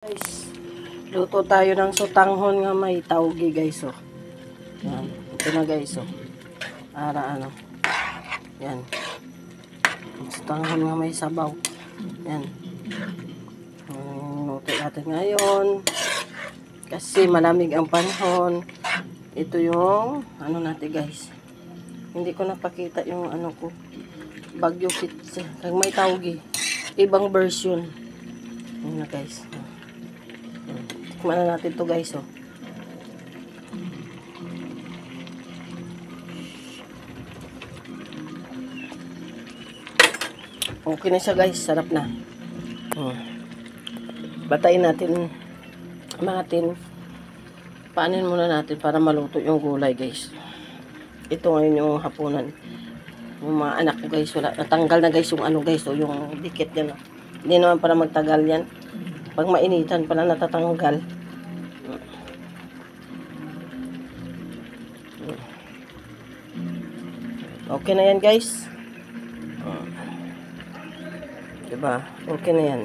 Guys, luto tayo ng sutanghon nga may taugi guys, oh. Yan, ito na guys, oh. Para ano. Yan. Sutanghon nga may sabaw. Yan. Luto natin ngayon. Kasi malamig ang panahon. Ito yung ano natin guys. Hindi ko napakita yung ano ko. Bagyo pizza. Kag may taugi. Ibang version. Yan na guys. Tikman na natin to guys, oh. Okay na siya guys, sarap na. Batayin natin paanin muna natin para maluto yung gulay guys. Ito ngayon yung hapunan. Yung mga anak ko guys, wala, natanggal na guys yung ano guys, oh, yung dikit yan, oh. Hindi naman para magtagal yan. Pag mainitan pala natatanggal. Okay na yan guys. Diba? Okay na yan.